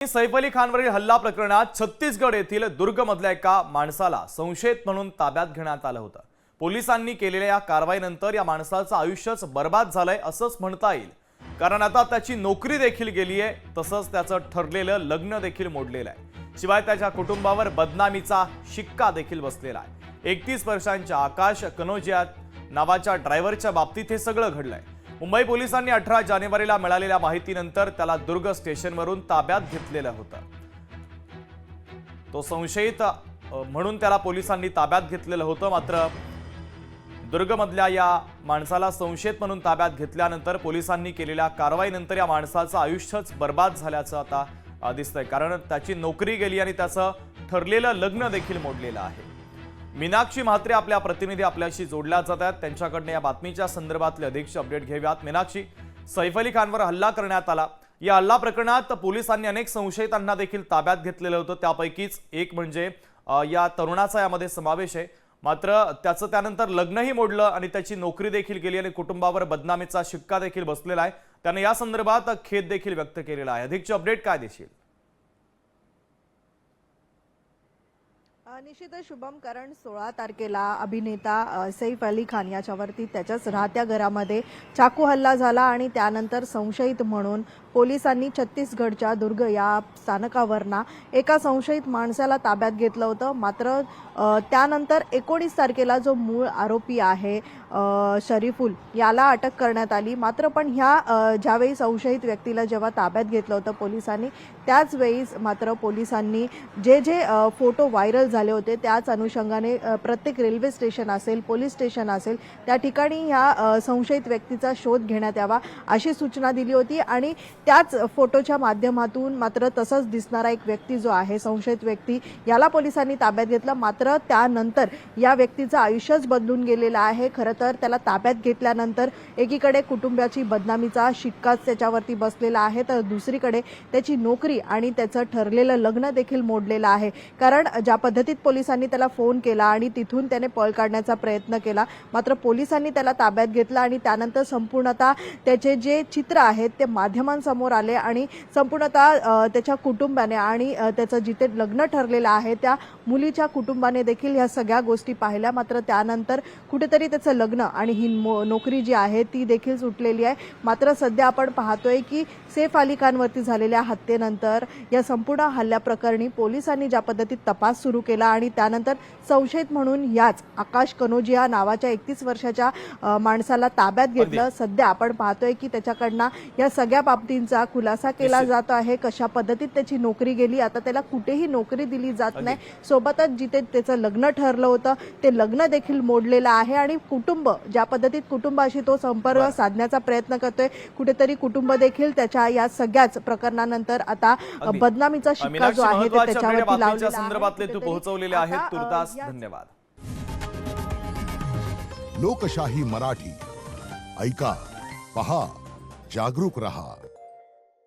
सैफ अली खानवरील हल्ला प्रकरणात छत्तीसगड येथील दुर्गमधल्या एका माणसाला संशयित म्हणून ताब्यात घेण्यात आलं होतं। पोलिसांनी केलेल्या या कारवाईनंतर या माणसाचं आयुष्यच बर्बाद झालंय असंच म्हणता येईल, कारण आता त्याची नोकरी देखील गेली आहे, तसंच त्याचं ठरलेलं लग्न देखील मोडलेलं आहे। शिवाय त्याच्या कुटुंबावर बदनामीचा शिक्का देखील बसलेला आहे। 31 वर्षांच्या आकाश कनोजिया नावाच्या ड्रायव्हरच्या बाबतीत हे सगळं घडलंय। मुंबई पोलिसांनी 18 जानेवारीला मिळालेल्या माहितीनंतर त्याला दुर्ग स्टेशनवरून ताब्यात घेतलेलं होतं। तो संशयित म्हणून त्याला पोलिसांनी ताब्यात घेतलेलं होतं। मात्र दुर्गमधल्या या माणसाला संशयित म्हणून ताब्यात घेतल्यानंतर पोलिसांनी केलेल्या कारवाईनंतर या माणसाचं आयुष्यच बर्बाद झाल्याचं आता दिसतंय, कारण त्याची नोकरी गेली आणि त्याचं ठरलेलं लग्न देखील मोडलेलं आहे। मीनाक्षी म्हात्रे आपल्या प्रतिनिधी आपल्याशी जोडल्या जात आहेत, त्यांच्याकडनं या बातमीच्या संदर्भातले अधिकचे अपडेट घेऊयात। मीनाक्षी, सैफ अली खानवर हल्ला करण्यात आला, या हल्ला प्रकरणात पोलिसांनी अनेक संशयितांना देखील ताब्यात घेतलेलं होतं, त्यापैकीच एक म्हणजे या तरुणाचा यामध्ये समावेश आहे। मात्र त्याचं त्यानंतर लग्नही मोडलं आणि त्याची नोकरी देखील गेली आणि कुटुंबावर बदनामीचा शिक्का देखील बसलेला आहे। त्याने या संदर्भात खेद देखील व्यक्त केलेला आहे। अधिकचे अपडेट काय देशील? निश्चितच शुभम, कारण 16 तारखेला अभिनेता सैफ अली खान याच्यावरती त्याच्याच राहत्या घरामध्ये चाकू हल्ला झाला आणि त्यानंतर संशयित म्हणून पोलिसांनी छत्तीसगडच्या दुर्ग या स्थानकावरना एका संशयित माणसाला ताब्यात घेतलं होतं। मात्र त्यानंतर 19 तारखेला जो मूळ आरोपी आहे शरीफुल याला अटक करण्यात आली। मात्र पण ह्या ज्यावेळी संशयित व्यक्तीला जेव्हा ताब्यात घेतलं होतं पोलिसांनी, त्याच वेळी मात्र पोलिसांनी जे फोटो व्हायरल झाले होते त्याच अनुषंगाने प्रत्येक रेल्वे स्टेशन असेल, पोलीस स्टेशन असेल, त्या ठिकाणी ह्या संशयित व्यक्तीचा शोध घेण्यात यावा अशी सूचना दिली होती। आणि त्याच फोटोच्या माध्यमातून मात्र तसंच दिसणारा एक व्यक्ती जो आहे संशयित व्यक्ती याला पोलिसांनी ताब्यात घेतलं। मात्र त्यानंतर या व्यक्तीचं आयुष्यच बदलून गेलेलं आहे। खरं तर त्याला ताब्यात घेतल्यानंतर एकीकडे कुटुंबाची बदनामीचा शिक्काच त्याच्यावरती बसलेला आहे, तर दुसरीकडे त्याची नोकरी आणि त्याचं ठरलेलं लग्न देखील मोडलेलं आहे। कारण ज्या पद्धतीत पोलिसांनी त्याला फोन केला आणि तिथून त्याने पळ काढण्याचा प्रयत्न केला, मात्र पोलिसांनी त्याला ताब्यात घेतलं आणि त्यानंतर संपूर्णतः त्याचे जे चित्र आहेत ते माध्यमांसमोर आले आणि संपूर्णतः त्याच्या कुटुंबाने आणि त्याचं जिथे लग्न ठरलेलं आहे त्या मुलीच्या कुटुंबाने देखील ह्या सगळ्या गोष्टी पाहिल्या। मात्र त्यानंतर कुठेतरी त्याचं लग्न आणि ही नोकरी जी आहे ती देखील सुटलेली आहे। मात्र सध्या आपण पाहतोय की सैफ अली खानवरती झालेल्या हत्येनंतर या संपूर्ण हल्ल्याप्रकरणी पोलिसांनी ज्या पद्धतीत तपास सुरू केला आणि त्यानंतर संशयित म्हणून याच आकाश कनोजिया नावाच्या 31 वर्षाच्या माणसाला ताब्यात घेतलं। सध्या आपण पाहतोय की त्याच्याकडनं या सगळ्या बाबतींचा खुलासा केला जात आहे, कशा पद्धतीत त्याची नोकरी गेली, आता त्याला कुठेही नोकरी दिली जात नाही। सोबतच जिथे त्याचं लग्न ठरलं होतं ते लग्न देखील मोडलेलं आहे आणि कुटुंब ज्या पद्धतीत कुटुंबाशी तो संपर्क साधण्याचा प्रयत्न करतोय, कुठेतरी कुटुंब देखील त्याच्या या सगळ्याच प्रकरणानंतर आता बदनामीचा शिक्का जो आहे ते त्याच्यावरती लावलेला आहे। संदर्भातले तू पोहोचवलेले आहेत, तुर्तास धन्यवाद। लोकशाही मराठी ऐका, पहा, जागरूक रहा।